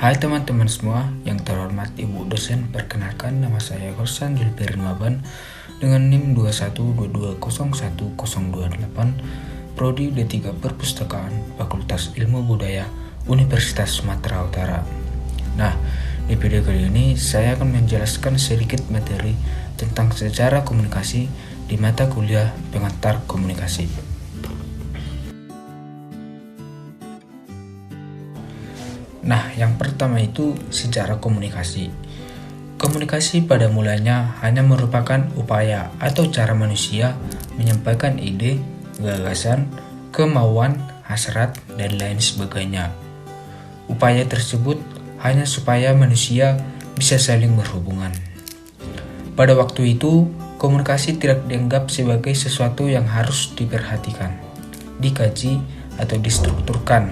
Hai teman-teman semua, yang terhormat Ibu dosen, perkenalkan nama saya Gorsan Julperin Maban dengan NIM 2122011028, Prodi D3 Perpustakaan, Fakultas Ilmu Budaya, Universitas Sumatera Utara. Nah, di video kali ini saya akan menjelaskan sedikit materi tentang sejarah komunikasi di mata kuliah pengantar komunikasi. Nah, yang pertama itu sejarah komunikasi. Komunikasi pada mulanya hanya merupakan upaya atau cara manusia menyampaikan ide, gagasan, kemauan, hasrat, dan lain sebagainya. Upaya tersebut hanya supaya manusia bisa saling berhubungan. Pada waktu itu, komunikasi tidak dianggap sebagai sesuatu yang harus diperhatikan, dikaji, atau distrukturkan.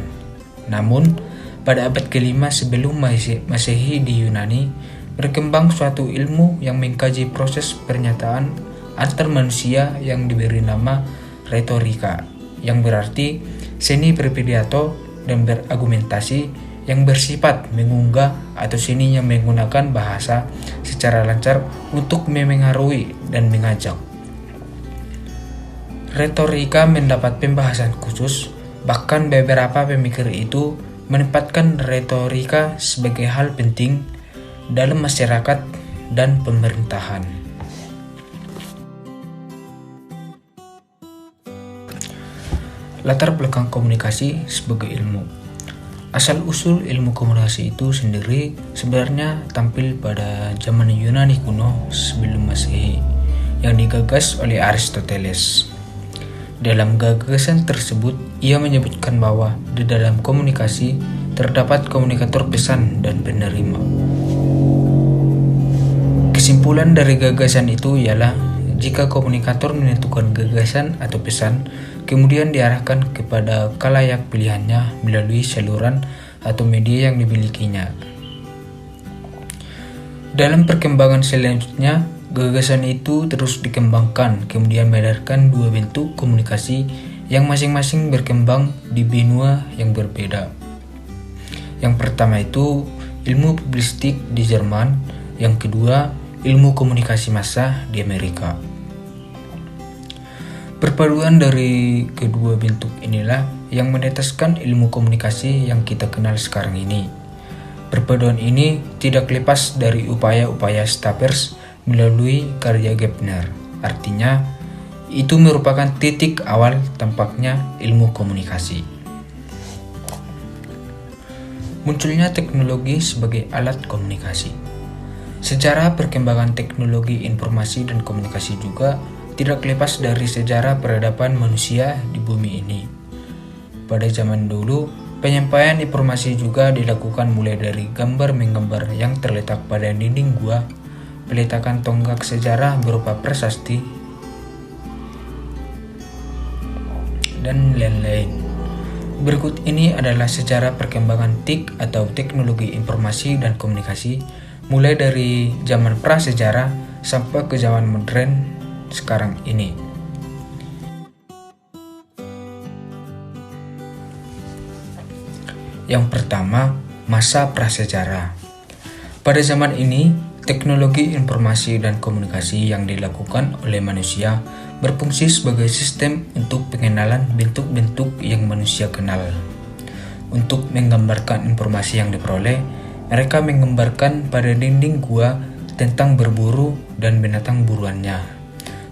Namun, pada abad ke-5 sebelum Masehi di Yunani, berkembang suatu ilmu yang mengkaji proses pernyataan antar manusia yang diberi nama retorika, yang berarti seni berpidato dan berargumentasi yang bersifat mengunggah atau seni yang menggunakan bahasa secara lancar untuk memengaruhi dan mengajak. Retorika mendapat pembahasan khusus, bahkan beberapa pemikir itu menempatkan retorika sebagai hal penting dalam masyarakat dan pemerintahan. Latar belakang komunikasi sebagai ilmu. Asal-usul ilmu komunikasi itu sendiri sebenarnya tampil pada zaman Yunani kuno sebelum Masehi yang digagas oleh Aristoteles. Dalam gagasan tersebut, ia menyebutkan bahwa di dalam komunikasi terdapat komunikator pesan dan penerima. Kesimpulan dari gagasan itu ialah jika komunikator menentukan gagasan atau pesan, kemudian diarahkan kepada khalayak pilihannya melalui saluran atau media yang dimilikinya. Dalam perkembangan selanjutnya, gagasan itu terus dikembangkan, kemudian melahirkan dua bentuk komunikasi yang masing-masing berkembang di benua yang berbeda. Yang pertama itu ilmu publistik di Jerman, yang kedua ilmu komunikasi massa di Amerika. Perpaduan dari kedua bentuk inilah yang menetaskan ilmu komunikasi yang kita kenal sekarang ini. Perpaduan ini tidak lepas dari upaya-upaya Stapers melalui karya Gebner. Artinya, itu merupakan titik awal tampaknya ilmu komunikasi. Munculnya teknologi sebagai alat komunikasi. Sejarah perkembangan teknologi informasi dan komunikasi juga tidak lepas dari sejarah peradaban manusia di bumi ini. Pada zaman dulu, penyampaian informasi juga dilakukan mulai dari gambar-menggambar yang terletak pada dinding gua, peletakan tonggak sejarah berupa prasasti, dan lain-lain. Berikut ini adalah sejarah perkembangan TIK atau teknologi informasi dan komunikasi mulai dari zaman prasejarah sampai ke zaman modern sekarang ini. Yang pertama, masa prasejarah. Pada zaman ini, teknologi informasi dan komunikasi yang dilakukan oleh manusia berfungsi sebagai sistem untuk pengenalan bentuk-bentuk yang manusia kenal. Untuk menggambarkan informasi yang diperoleh, mereka menggambarkan pada dinding gua tentang berburu dan binatang buruannya.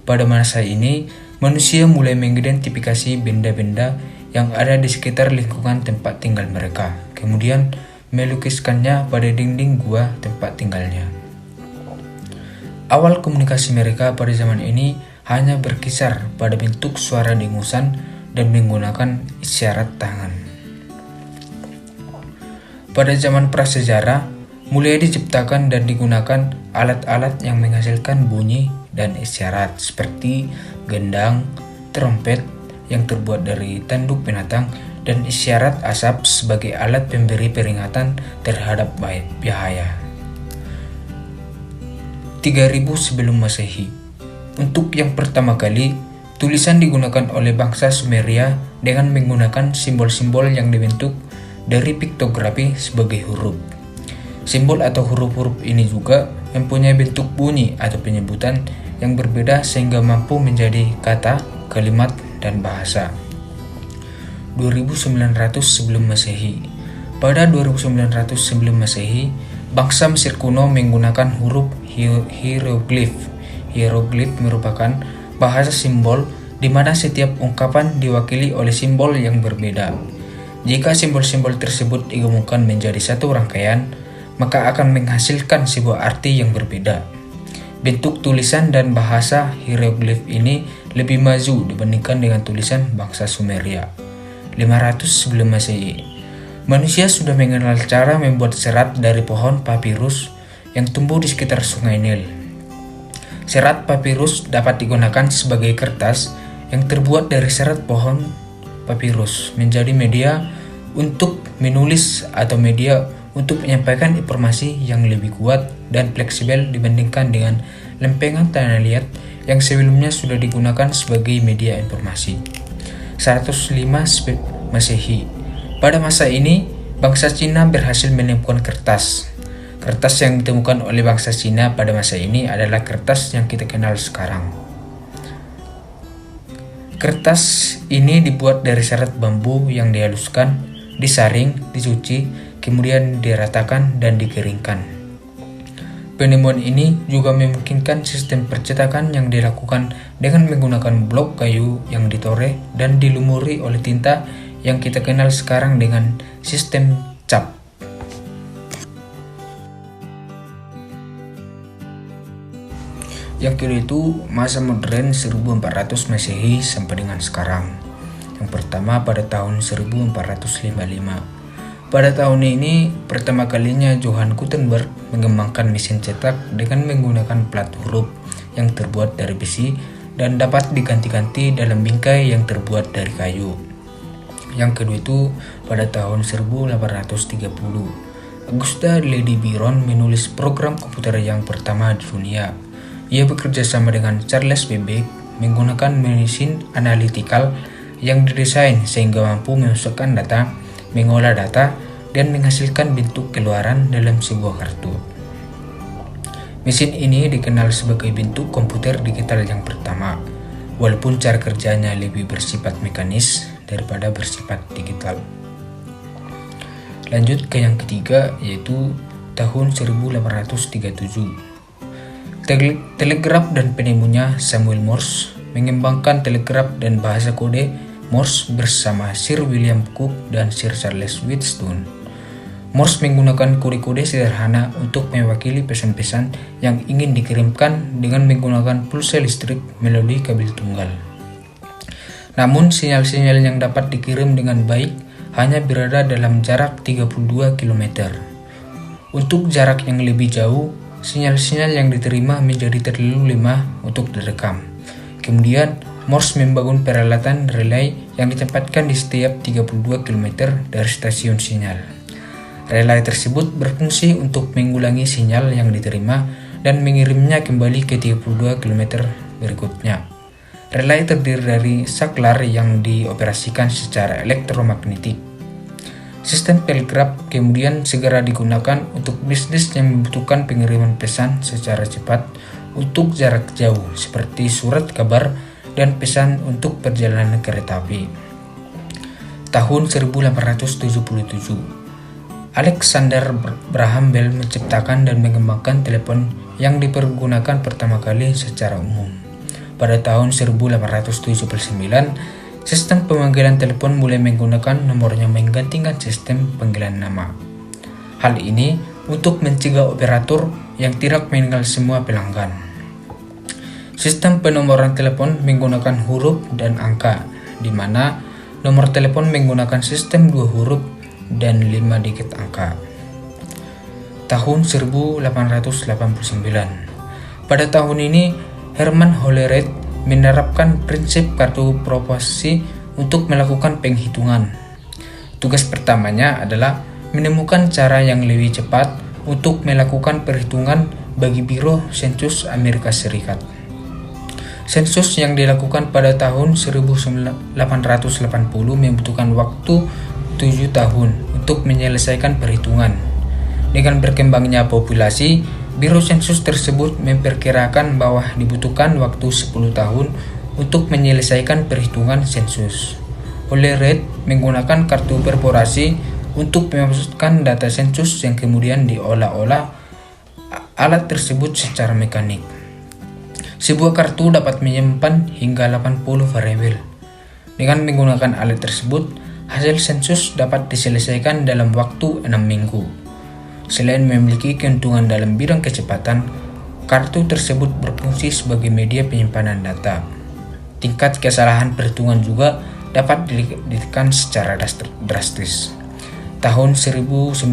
Pada masa ini, manusia mulai mengidentifikasi benda-benda yang ada di sekitar lingkungan tempat tinggal mereka, kemudian melukiskannya pada dinding gua tempat tinggalnya. Awal komunikasi mereka pada zaman ini hanya berkisar pada bentuk suara dengusan dan menggunakan isyarat tangan. Pada zaman prasejarah, mulai diciptakan dan digunakan alat-alat yang menghasilkan bunyi dan isyarat seperti gendang, trompet yang terbuat dari tanduk binatang, dan isyarat asap sebagai alat pemberi peringatan terhadap bahaya. 3000 sebelum Masehi. Untuk yang pertama kali, tulisan digunakan oleh bangsa Sumeria dengan menggunakan simbol-simbol yang dibentuk dari piktografi sebagai huruf. Simbol atau huruf-huruf ini juga mempunyai bentuk bunyi atau penyebutan yang berbeda sehingga mampu menjadi kata, kalimat, dan bahasa. 2900 sebelum Masehi. Pada 2900 sebelum Masehi, bangsa Mesir kuno menggunakan huruf hieroglif. Hieroglif merupakan bahasa simbol di mana setiap ungkapan diwakili oleh simbol yang berbeda. Jika simbol-simbol tersebut digabungkan menjadi satu rangkaian, maka akan menghasilkan sebuah arti yang berbeda. Bentuk tulisan dan bahasa hieroglif ini lebih maju dibandingkan dengan tulisan bangsa Sumeria. 500 sebelum Masehi. Manusia sudah mengenal cara membuat serat dari pohon papirus yang tumbuh di sekitar Sungai Nil. Serat papirus dapat digunakan sebagai kertas yang terbuat dari serat pohon papirus menjadi media untuk menulis atau media untuk menyampaikan informasi yang lebih kuat dan fleksibel dibandingkan dengan lempengan tanah liat yang sebelumnya sudah digunakan sebagai media informasi. 105 Masehi. Pada masa ini, bangsa Cina berhasil menemukan kertas. Kertas yang ditemukan oleh bangsa Cina pada masa ini adalah kertas yang kita kenal sekarang. Kertas ini dibuat dari serat bambu yang dihaluskan, disaring, dicuci, kemudian diratakan dan dikeringkan. Penemuan ini juga memungkinkan sistem percetakan yang dilakukan dengan menggunakan blok kayu yang ditore dan dilumuri oleh tinta yang kita kenal sekarang dengan sistem cap. Yang kedua itu masa modern 1400 Masehi sampai dengan sekarang. Yang pertama pada tahun 1455. Pada tahun ini, pertama kalinya Johann Gutenberg mengembangkan mesin cetak dengan menggunakan plat huruf yang terbuat dari besi dan dapat diganti-ganti dalam bingkai yang terbuat dari kayu. Yang kedua itu, pada tahun 1830, Augusta Lady Byron menulis program komputer yang pertama di dunia. Ia bekerja sama dengan Charles Babbage menggunakan mesin analytical yang didesain sehingga mampu memasukkan data, mengolah data, dan menghasilkan bentuk keluaran dalam sebuah kartu. Mesin ini dikenal sebagai bentuk komputer digital yang pertama, walaupun cara kerjanya lebih bersifat mekanis daripada bersifat digital. Lanjut ke yang ketiga, yaitu tahun 1837. Telegraf dan penemunya Samuel Morse mengembangkan telegraf dan bahasa kode Morse bersama Sir William Cooke dan Sir Charles Wheatstone. Morse menggunakan kode-kode sederhana untuk mewakili pesan-pesan yang ingin dikirimkan dengan menggunakan pulsa listrik melalui kabel tunggal. Namun sinyal-sinyal yang dapat dikirim dengan baik hanya berada dalam jarak 32 km. Untuk jarak yang lebih jauh, sinyal-sinyal yang diterima menjadi terlalu lemah untuk direkam. Kemudian Morse membangun peralatan relay yang ditempatkan di setiap 32 km dari stasiun sinyal. Relay tersebut berfungsi untuk mengulangi sinyal yang diterima dan mengirimnya kembali ke 32 km berikutnya. Relay terdiri dari saklar yang dioperasikan secara elektromagnetik. Sistem telegraf kemudian segera digunakan untuk bisnis yang membutuhkan pengiriman pesan secara cepat untuk jarak jauh seperti surat kabar dan pesan untuk perjalanan kereta api. Tahun 1877, Alexander Graham Bell menciptakan dan mengembangkan telepon yang dipergunakan pertama kali secara umum. Pada tahun 1879, sistem pemanggilan telepon mulai menggunakan nomornya menggantikan sistem panggilan nama. Hal ini untuk mencegah operator yang tidak mengenal semua pelanggan. Sistem penomoran telepon menggunakan huruf dan angka, di mana nomor telepon menggunakan sistem 2 huruf dan 5 digit angka. Tahun 1889. Pada tahun ini, Herman Hollerith menerapkan prinsip kartu proporsi untuk melakukan penghitungan. Tugas pertamanya adalah menemukan cara yang lebih cepat untuk melakukan perhitungan bagi Biro Sensus Amerika Serikat. Sensus yang dilakukan pada tahun 1880 membutuhkan waktu 7 tahun untuk menyelesaikan perhitungan. Dengan berkembangnya populasi, Biro Sensus tersebut memperkirakan bahwa dibutuhkan waktu 10 tahun untuk menyelesaikan perhitungan sensus. Oleh Reid menggunakan kartu perforasi untuk memasukkan data sensus yang kemudian diolah-olah alat tersebut secara mekanik. Sebuah kartu dapat menyimpan hingga 80 variabel. Dengan menggunakan alat tersebut, hasil sensus dapat diselesaikan dalam waktu 6 minggu. Selain memiliki keuntungan dalam bidang kecepatan, kartu tersebut berfungsi sebagai media penyimpanan data. Tingkat kesalahan perhitungan juga dapat ditekan secara drastis. Tahun 1931,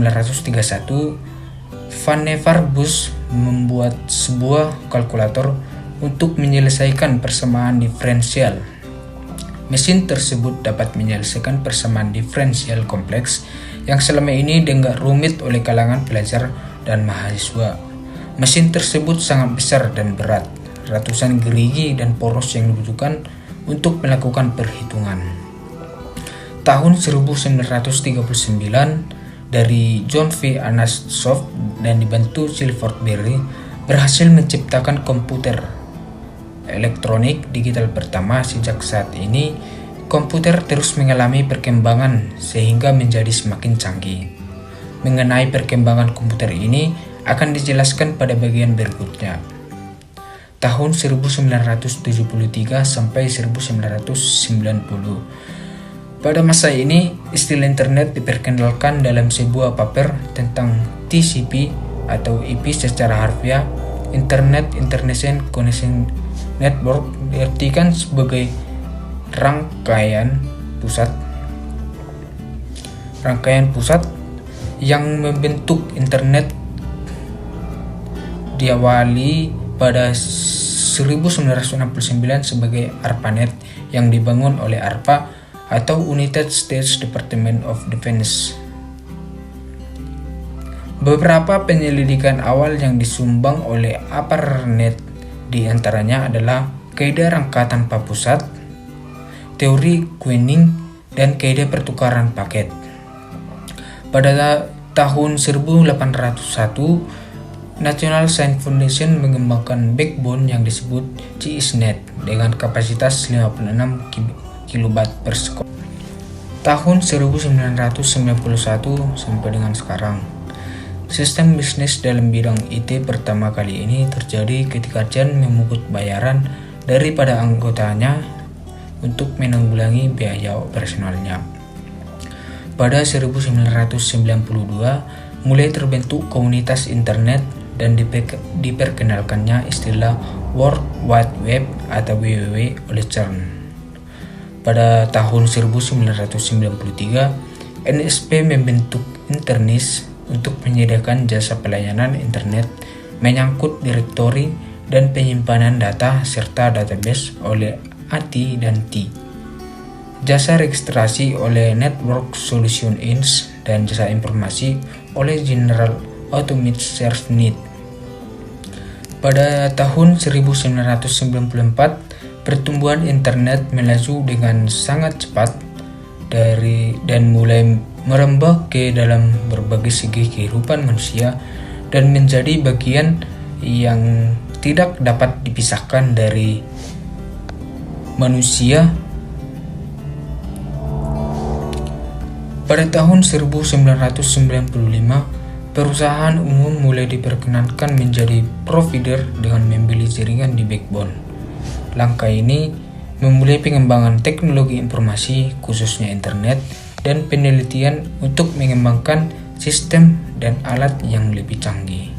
Vannevar Bush membuat sebuah kalkulator untuk menyelesaikan persamaan diferensial. Mesin tersebut dapat menyelesaikan persamaan diferensial kompleks yang selama ini dianggap rumit oleh kalangan pelajar dan mahasiswa. Mesin tersebut sangat besar dan berat, ratusan gerigi dan poros yang dibutuhkan untuk melakukan perhitungan. Tahun 1939, dari John V. Anosov dan dibantu Clifford Berry berhasil menciptakan komputer elektronik digital pertama. Sejak saat ini, komputer terus mengalami perkembangan sehingga menjadi semakin canggih. Mengenai perkembangan komputer ini akan dijelaskan pada bagian berikutnya. Tahun 1973 sampai 1990. Pada masa ini, istilah internet diperkenalkan dalam sebuah paper tentang TCP atau IP secara harfiah. Internet International Connection Network diartikan sebagai rangkaian pusat yang membentuk internet. Diawali pada 1969 sebagai ARPANET yang dibangun oleh ARPA atau United States Department of Defense. Beberapa penyelidikan awal yang disumbang oleh ARPANET di antaranya adalah kaidah rangka tanpa pusat, teori Quenning, dan kaidah pertukaran paket. Pada tahun 1801, National Science Foundation mengembangkan backbone yang disebut GISNet dengan kapasitas 56 kilobyte per second. Tahun 1991 sampai dengan sekarang. Sistem bisnis dalam bidang IT pertama kali ini terjadi ketika Jan memungut bayaran daripada anggotanya untuk menanggulangi biaya operasionalnya. Pada 1992, mulai terbentuk komunitas internet dan diperkenalkannya istilah World Wide Web atau WWW oleh CERN. Pada tahun 1993, NSP membentuk Internis untuk menyediakan jasa pelayanan internet menyangkut direktori dan penyimpanan data serta database oleh AT dan T. Jasa registrasi oleh Network Solution Inc. dan jasa informasi oleh General Atomic ServNet. Pada tahun 1994, pertumbuhan internet melaju dengan sangat cepat dan mulai merambah ke dalam berbagai segi kehidupan manusia dan menjadi bagian yang tidak dapat dipisahkan dari manusia. Pada tahun 1995, perusahaan umum mulai diperkenankan menjadi provider dengan membeli jaringan di backbone. Langkah ini memulai pengembangan teknologi informasi, khususnya internet, dan penelitian untuk mengembangkan sistem dan alat yang lebih canggih.